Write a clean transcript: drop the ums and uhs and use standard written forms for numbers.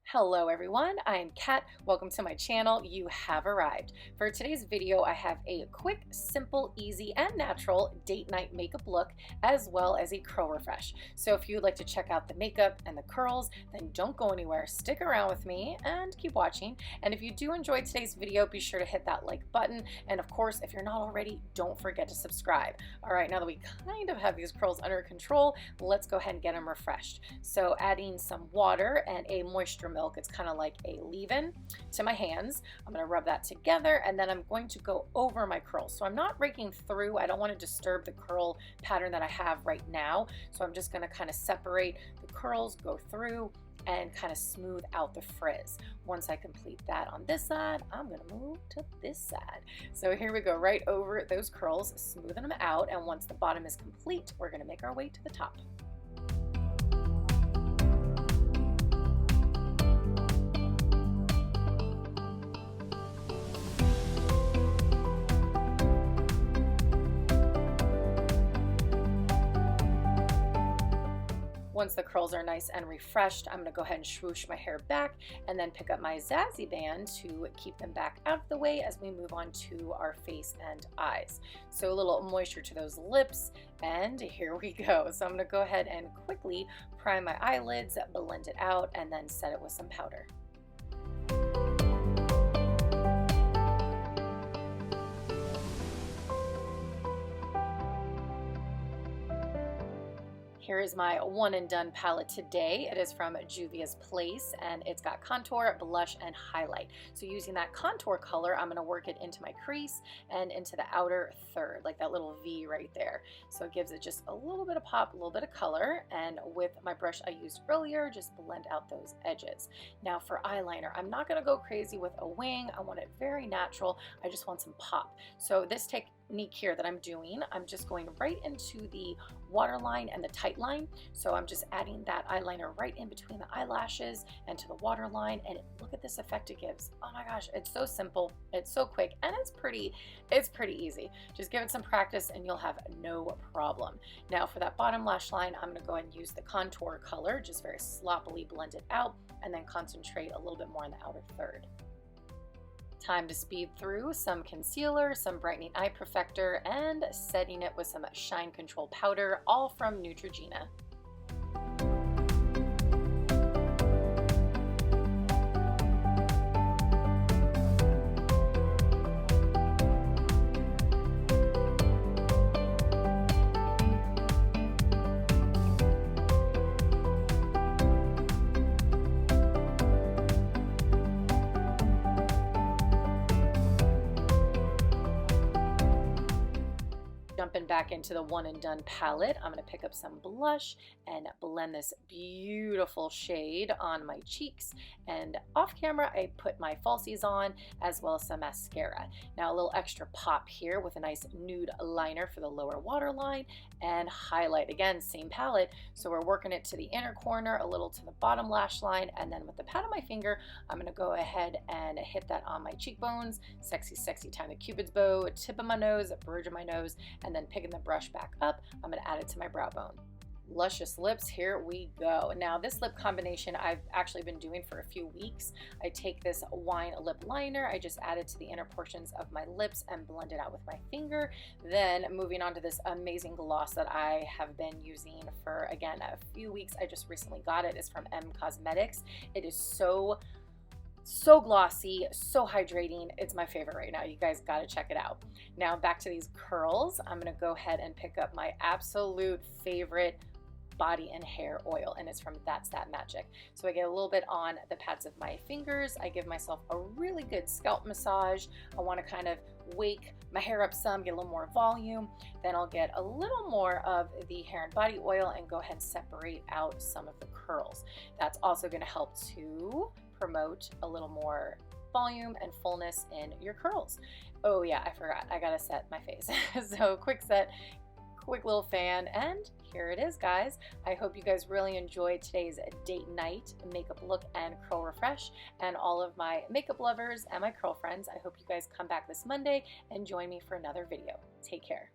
Hello everyone, I'm Kat. Welcome to my channel. You have arrived. For today's video, I have a quick, simple, easy, and natural date night makeup look, as well as a curl refresh. So if you'd like to check out the makeup and the curls, then don't go anywhere. Stick around with me and keep watching. And if you do enjoy today's video, be sure to hit that like button. And of course, if you're not already, don't forget to subscribe. All right, now that we kind of have these curls under control, let's go ahead and get them refreshed. So adding some water and a moisture milk, it's kind of like a leave-in to my hands. I'm going to rub that together, and then I'm going to go over my curls. So I'm not raking through. I don't want to disturb the curl pattern that I have right now. So I'm just going to kind of separate the curls, go through, and kind of smooth out the frizz. Once I complete that on this side, I'm going to move to this side. So here we go, right over those curls, smoothing them out. And once the bottom is complete, we're going to make our way to the top. Once the curls are nice and refreshed, I'm going to go ahead and swoosh my hair back and then pick up my Zazzy band to keep them back out of the way as we move on to our face and eyes. So a little moisture to those lips, and here we go. So I'm going to go ahead and quickly prime my eyelids, blend it out, and then set it with some powder. Here is my one and done palette today. It is from Juvia's Place, and it's got contour, blush, and highlight. So using that contour color, I'm going to work it into my crease and into the outer third, like that little V right there. So it gives it just a little bit of pop, a little bit of color, and with my brush I used earlier, just blend out those edges. Now for eyeliner, I'm not going to go crazy with a wing. I want it very natural. I just want some pop. So this technique here that I'm doing, I'm just going right into the waterline and the tight line. So I'm just adding that eyeliner right in between the eyelashes and to the waterline, and look at this effect it gives. Oh my gosh, it's so simple, it's so quick, and it's pretty easy. Just give it some practice and you'll have no problem. Now for that bottom lash line, I'm going to go ahead and use the contour color, just very sloppily blend it out, and then concentrate a little bit more on the outer third. Time to speed through some concealer, some brightening eye perfector, and setting it with some shine control powder, all from Neutrogena. Jumping back into the one and done palette, I'm going to pick up some blush and blend this beautiful shade on my cheeks, and off camera I put my falsies on as well as some mascara. Now a little extra pop here with a nice nude liner for the lower waterline, and highlight, again same palette, so we're working it to the inner corner, a little to the bottom lash line, and then with the pad of my finger I'm going to go ahead and hit that on my cheekbones, sexy tiny cupid's bow, tip of my nose, bridge of my nose, and then picking the brush back up, I'm going to add it to my brow bone. Luscious lips, here we go. Now this lip combination I've actually been doing for a few weeks. I take this wine lip liner, I just add it to the inner portions of my lips and blend it out with my finger. Then moving on to this amazing gloss that I have been using for, again, a few weeks. I just recently got it. It's from M Cosmetics. It is so glossy, so hydrating. It's my favorite right now. You guys got to check it out. Now back to these curls. I'm going to go ahead and pick up my absolute favorite body and hair oil, and it's from That's That Magic. So I get a little bit on the pads of my fingers. I give myself a really good scalp massage. I want to kind of wake my hair up some, get a little more volume. Then I'll get a little more of the hair and body oil and go ahead and separate out some of the curls. That's also going to help to promote a little more volume and fullness in your curls. Oh yeah, I forgot, I gotta set my face. So quick set, quick little fan, and here it is, guys. I hope you guys really enjoyed today's date night makeup look and curl refresh. And all of my makeup lovers and my curl friends, I hope you guys come back this Monday and join me for another video. Take care.